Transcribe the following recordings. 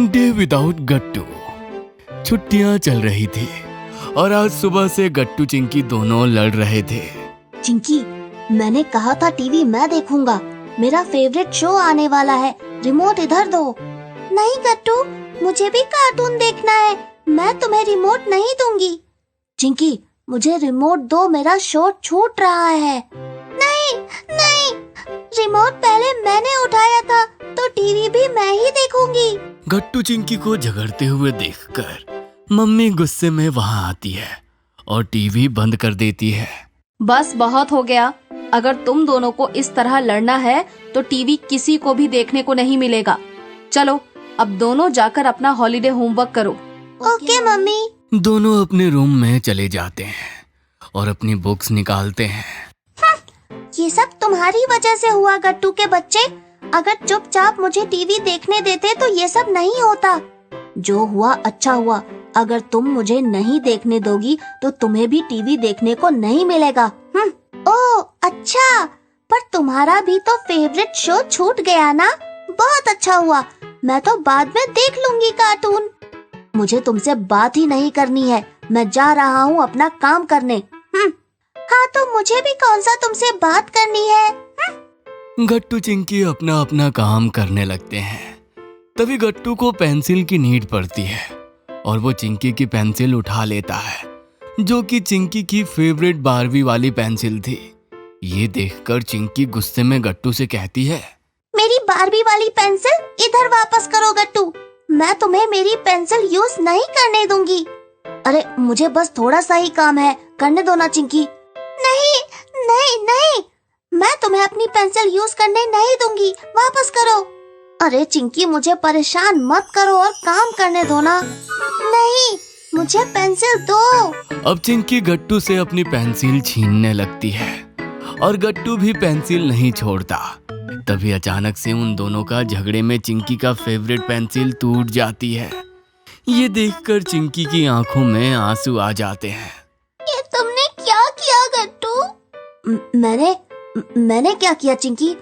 Day without गट्टू। छुट्टियां चल रही थी और आज सुबह से गट्टू चिंकी दोनों लड़ रहे थे। चिंकी, मैंने कहा था टीवी मैं देखूंगा। मेरा फेवरेट शो आने वाला है, रिमोट इधर दो। नहीं गट्टू, मुझे भी कार्टून देखना है, मैं तुम्हें रिमोट नहीं दूंगी। चिंकी, मुझे रिमोट दो, मेरा शो छूट रहा है। नहीं नहीं, रिमोट पहले मैंने उठाया था, तो टीवी भी मैं ही देखूंगी। गट्टू चिंकी को झगड़ते हुए देखकर मम्मी गुस्से में वहां आती है और टीवी बंद कर देती है। बस बहुत हो गया। अगर तुम दोनों को इस तरह लड़ना है तो टीवी किसी को भी देखने को नहीं मिलेगा। चलो अब दोनों जाकर अपना हॉलिडे होमवर्क करो। Okay mummy. दोनों अपने रूम में चले जाते हैं और अपनी बुक्स निकालते हैं। ये सब तुम्हारी वजह से हुआ गट्टू के बच्चे। अगर चुपचाप मुझे टीवी देखने देते तो ये सब नहीं होता। जो हुआ अच्छा हुआ। अगर तुम मुझे नहीं देखने दोगी तो तुम्हें भी टीवी देखने को नहीं मिलेगा। ओह अच्छा, पर तुम्हारा भी तो फेवरेट शो छूट गया ना। बहुत अच्छा हुआ, मैं तो बाद में देख लूंगी कार्टून। मुझे तुमसे बात ही नहीं करनी है, मैं जा रहा हूँ अपना काम करने। हाँ तो मुझे भी कौन सा तुमसे बात करनी है। गट्टू चिंकी अपना अपना काम करने लगते हैं। तभी गट्टू को पेंसिल की नीड पड़ती है और वो चिंकी की पेंसिल उठा लेता है, जो कि चिंकी की फेवरेट बारबी वाली पेंसिल थी। ये देखकर चिंकी गुस्से में गट्टू से कहती है, मेरी बारबी वाली पेंसिल इधर वापस करो गट्टू। मैं तुम्हें मेरी पेंसिल यूज नहीं करने दूंगी। अरे मुझे बस थोड़ा सा ही काम है, करने दो ना चिंकी। नहीं नहीं नहीं, मैं तुम्हें अपनी पेंसिल यूज करने नहीं दूंगी, वापस करो। अरे चिंकी, मुझे परेशान मत करो और काम करने दो ना। नहीं, मुझे पेंसिल दो। अब चिंकी गट्टू से अपनी पेंसिल छीनने लगती है और गट्टू भी पेंसिल नहीं छोड़ता। तभी अचानक से उन दोनों का झगड़े में चिंकी का फेवरेट पेंसिल टूट जाती है। ये देखकर चिंकी की आंखों में आंसू आ जाते हैं। ये तुमने क्या किया गट्टू? मैंने क्या किया चिंकी?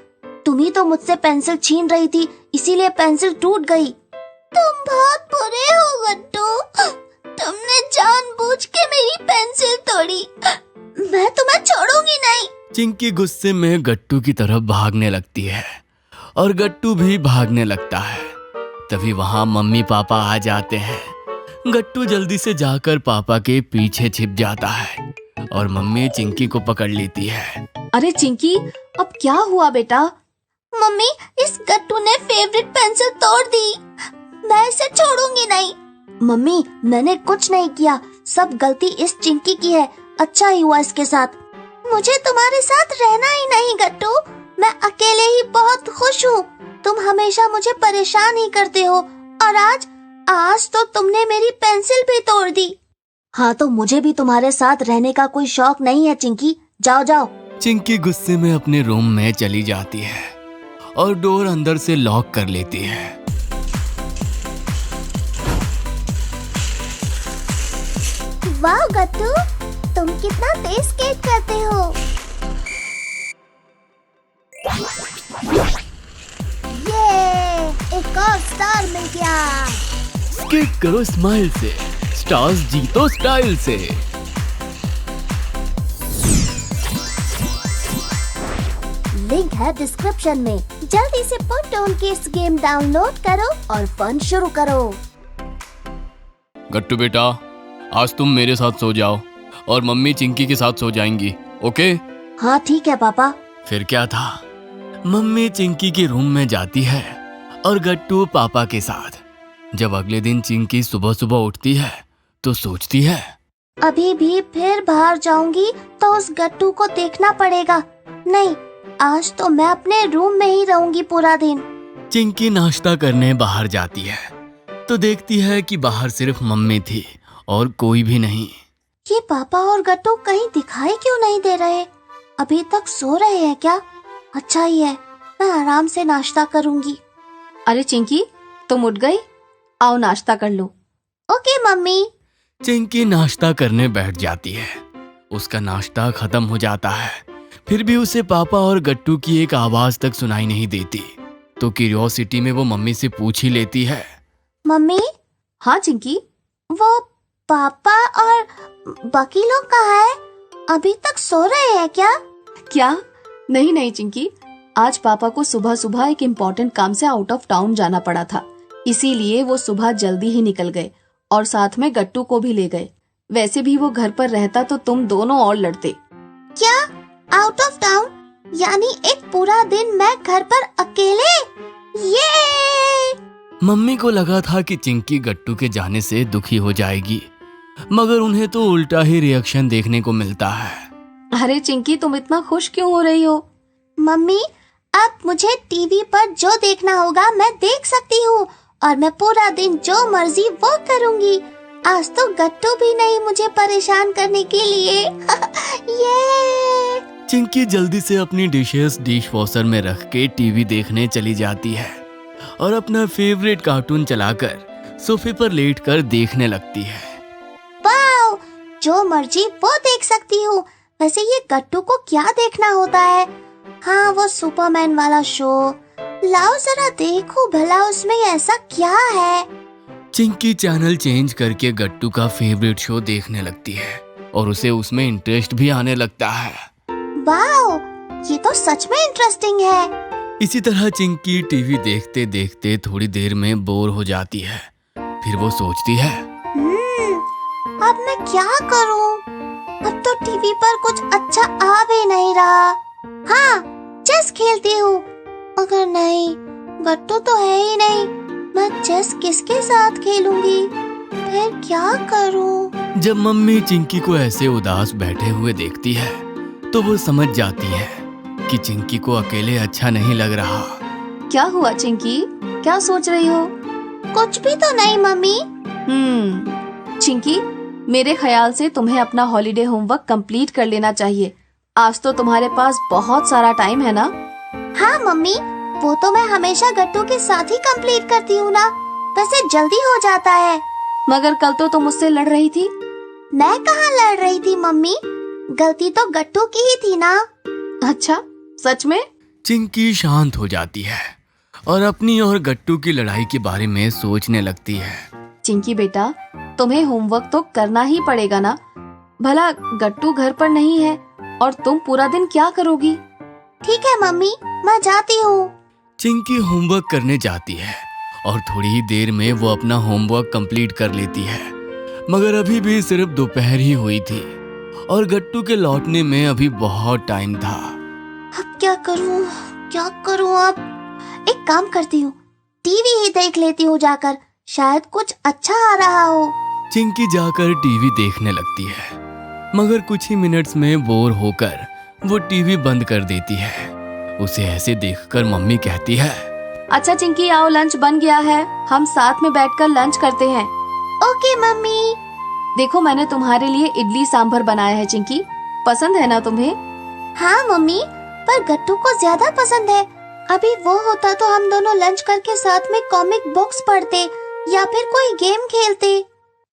तुम ही तो मुझसे पेंसिल छीन रही थी, इसीलिए पेंसिल टूट गई। तुम बहुत बुरे हो गट्टू, तुमने जानबूझ के मेरी पेंसिल तोड़ी। मैं तुम्हें छोड़ूंगी नहीं। चिंकी गुस्से में गट्टू की तरफ भागने लगती है और गट्टू भी भागने लगता है। तभी वहां मम्मी पापा आ जाते हैं। गट्टू जल्दी से जाकर पापा के पीछे छिप जाता है और मम्मी चिंकी को पकड़ लेती है। अरे चिंकी, अब क्या हुआ बेटा? मम्मी, इस गट्टू ने फेवरेट पेंसिल तोड़ दी, मैं इसे छोड़ूंगी नहीं। मम्मी, मैंने कुछ नहीं किया, सब गलती इस चिंकी की है। अच्छा ही हुआ इसके साथ। मुझे तुम्हारे साथ रहना ही नहीं गट्टू, मैं अकेले ही बहुत खुश हूँ। तुम हमेशा मुझे परेशान ही करते हो और आज तो तुमने मेरी पेंसिल भी तोड़ दी। हाँ तो मुझे भी तुम्हारे साथ रहने का कोई शौक नहीं है चिंकी, जाओ जाओ। चिंकी गुस्से में अपने रूम में चली जाती है और डोर अंदर से लॉक कर लेती है। वाह गट्टू, तुम कितना तेज स्केट करते हो। ये एक और स्टार मिल गया। स्केट करो स्माइल से, स्टार्स जीतो स्टाइल से। लिंक है डिस्क्रिप्शन में, जल्दी से put on kids game download करो और फन शुरू करो। गट्टू बेटा, आज तुम मेरे साथ सो जाओ और मम्मी चिंकी के साथ सो जाएंगी, ओके? हाँ ठीक है पापा। फिर क्या था, मम्मी चिंकी के रूम में जाती है और गट्टू पापा के साथ। जब अगले दिन चिंकी सुबह सुबह उठती है तो सोचती है, अभी भी फिर बाहर जाऊंगी तो उस गट्टू को देखना पड़ेगा। नहीं, आज तो मैं अपने रूम में ही रहूंगी पूरा दिन। चिंकी नाश्ता करने बाहर जाती है तो देखती है कि बाहर सिर्फ मम्मी थी और कोई भी नहीं। ये पापा और गट्टू कहीं दिखाई क्यों नहीं दे रहे? अभी तक सो रहे हैं क्या? अच्छा ही है, मैं आराम से नाश्ता करूंगी। अरे चिंकी, तुम उठ गई? आओ नाश्ता कर लो। Okay mummy. चिंकी नाश्ता करने बैठ जाती है। उसका नाश्ता खत्म हो जाता है, फिर भी उसे पापा और गट्टू की एक आवाज तक सुनाई नहीं देती। तो क्यूरियोसिटी में वो मम्मी से पूछ ही लेती है, मम्मी, हाँ चिंकी, वो पापा और बाकी लोग कहाँ है? अभी तक सो रहे हैं क्या? क्या? नहीं नहीं चिंकी, आज पापा को सुबह सुबह एक इम्पोर्टेंट काम से आउट ऑफ टाउन जाना पड़ा था, इसीलिए वो सुबह जल्दी ही निकल गए और साथ में गट्टू को भी ले गए। वैसे भी वो घर पर रहता तो तुम दोनों और लड़ते। क्या? Out of town? यानी एक पूरा दिन मैं घर पर अकेले? ये! मम्मी को लगा था कि चिंकी गट्टू के जाने से दुखी हो जाएगी, मगर उन्हें तो उल्टा ही रिएक्शन देखने को मिलता है। अरे चिंकी, तुम इतना खुश क्यों हो रही हो? मम्मी, अब मुझे टीवी पर जो देखना होगा मैं देख सकती हूँ और मैं पूरा दिन जो मर्जी वो करूँगी। आज तो गट्टू भी नहीं मुझे परेशान करने के लिए। ये! चिंकी जल्दी से अपनी डिशेस डिश वॉशर में रख के टीवी देखने चली जाती है और अपना फेवरेट कार्टून चलाकर सोफे पर लेटकर देखने लगती है। वाओ, जो मर्जी वो देख सकती हूँ। वैसे ये गट्टू को क्या देखना होता है? हाँ, वो सुपरमैन वाला शो। लाओ जरा देखो भला उसमें ऐसा क्या है। चिंकी चैनल चेंज करके गट्टू का फेवरेट शो देखने लगती है और उसे उसमें इंटरेस्ट भी आने लगता है। वाओ, ये तो सच में इंटरेस्टिंग है। इसी तरह चिंकी टीवी देखते देखते थोड़ी देर में बोर हो जाती है। फिर वो सोचती है, अब मैं क्या करूं? अब तो टीवी पर कुछ अच्छा आ भी नहीं रहा। हाँ, चेस खेलती हूँ। मगर नहीं, गट्टू तो है ही नहीं। मैं चेस किसके साथ खेलूंगी? फिर क्या करूं? जब मम्मी चिंकी को ऐसे उदास बैठे हुए देखती है तो वो समझ जाती है कि चिंकी को अकेले अच्छा नहीं लग रहा। क्या हुआ चिंकी, क्या सोच रही हो? कुछ भी तो नहीं मम्मी। चिंकी, मेरे ख्याल से तुम्हें अपना हॉलिडे होमवर्क कंप्लीट कर लेना चाहिए। आज तो तुम्हारे पास बहुत सारा टाइम है ना? हाँ मम्मी, वो तो मैं हमेशा गट्टू के साथ ही कंप्लीट करती हूँ ना। वैसे जल्दी हो जाता है। मगर कल तो तुम मुझसे लड़ रही थी। मैं कहाँ लड़ रही थी मम्मी? गलती तो गट्टू की ही थी ना। अच्छा, सच में? चिंकी शांत हो जाती है और अपनी और गट्टू की लड़ाई के बारे में सोचने लगती है। चिंकी बेटा, तुम्हें होमवर्क तो करना ही पड़ेगा ना। भला गट्टू घर पर नहीं है और तुम पूरा दिन क्या करोगी? ठीक है मम्मी, मैं जाती हूँ। चिंकी होमवर्क करने जाती है और थोड़ी ही देर में वो अपना होमवर्क कंप्लीट कर लेती है। मगर अभी भी सिर्फ दोपहर ही हुई थी और गट्टू के लौटने में अभी बहुत टाइम था। अब क्या करूँ? अब एक काम करती हूँ, टीवी ही देख लेती हूँ जाकर। शायद कुछ अच्छा आ रहा हो। चिंकी जाकर टीवी देखने लगती है, मगर कुछ ही मिनट्स में बोर होकर वो टीवी बंद कर देती है। उसे ऐसे देखकर मम्मी कहती है, अच्छा चिंकी, आओ लंच बन गया है, हम साथ में बैठकर लंच करते हैं। Okay mummy. देखो, मैंने तुम्हारे लिए इडली सांभर बनाया है चिंकी, पसंद है ना तुम्हें? हाँ मम्मी, पर गट्टू को ज्यादा पसंद है। अभी वो होता तो हम दोनों लंच करके साथ में कॉमिक बुक्स पढ़ते या फिर कोई गेम खेलते।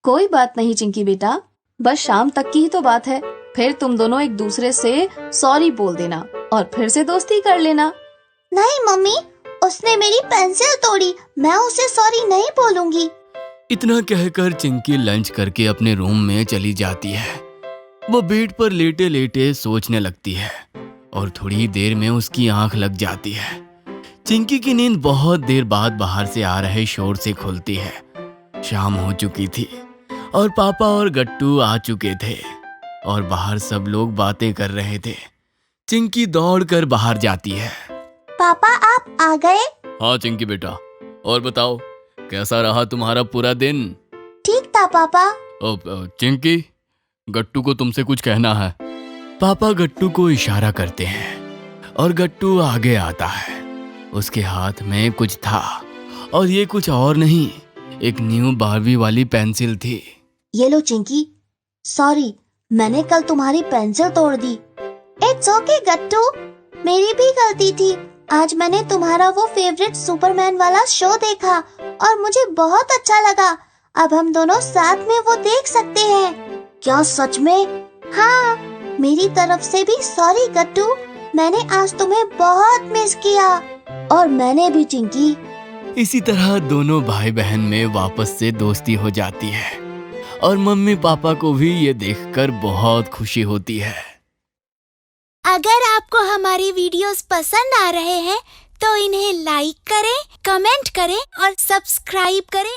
कोई बात नहीं चिंकी बेटा, बस शाम तक की ही तो बात है। फिर तुम दोनों एक दूसरे से सॉरी बोल देना और फिर से दोस्ती कर लेना। नहीं मम्मी, उसने मेरी पेंसिल तोड़ी, मैं उसे सॉरी नहीं बोलूंगी। इतना कहकर चिंकी लंच करके अपने रूम में चली जाती है। वो बेड पर लेटे लेटे सोचने लगती है और थोड़ी देर में उसकी आंख लग जाती है। चिंकी की नींद बहुत देर बाद बाहर से आ रहे शोर से खुलती है। शाम हो चुकी थी और पापा और गट्टू आ चुके थे और बाहर सब लोग बातें कर रहे थे। चिंकी दौड़कर बाहर जाती है। पापा, आप आ गए? हाँ चिंकी बेटा, और बताओ कैसा रहा तुम्हारा पूरा दिन? ठीक था पापा। चिंकी, गट्टू को तुमसे कुछ कहना है। पापा गट्टू को इशारा करते हैं और गट्टू आगे आता है। उसके हाथ में कुछ था और ये कुछ और नहीं, एक न्यू बारबी वाली पेंसिल थी। ये लो चिंकी, सॉरी, मैंने कल तुम्हारी पेंसिल तोड़ दी। इट्स ओके गट्टू, मेरी भी गलती थी। आज मैंने तुम्हारा वो फेवरेट सुपरमैन वाला शो देखा और मुझे बहुत अच्छा लगा। अब हम दोनों साथ में वो देख सकते हैं। क्या सच में? हाँ, मेरी तरफ से भी सॉरी गट्टू, मैंने आज तुम्हें बहुत मिस किया। और मैंने भी चिंकी। इसी तरह दोनों भाई बहन में वापस से दोस्ती हो जाती है और मम्मी पापा को भी ये देखकर बहुत खुशी होती है। अगर आपको हमारी वीडियोस पसंद आ रहे हैं तो इन्हें लाइक करें, कमेंट करें और सब्सक्राइब करें